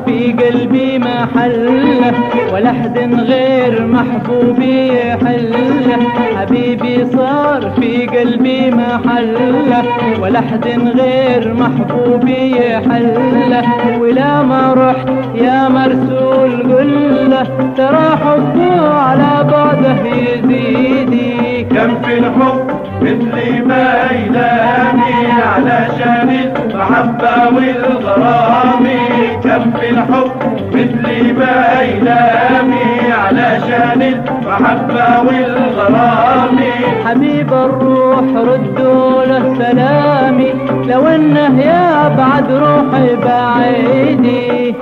في قلبي محله، ولا حد غير محبوبي يحله. حبيبي صار في قلبي محله، ولا حد غير محبوبي يحله. ولا ما رحت يا مرسول قله، ترى حبه على بعده يزيدي. كم في الحب مثلي ما يلامي، علشان المحبة والغرام. كم في الحب مثلي ما يلامي، علشان المحبة والغرام. حبيب الروح ردوا له سلامي، لو انه يا بعد روحي بعيدي.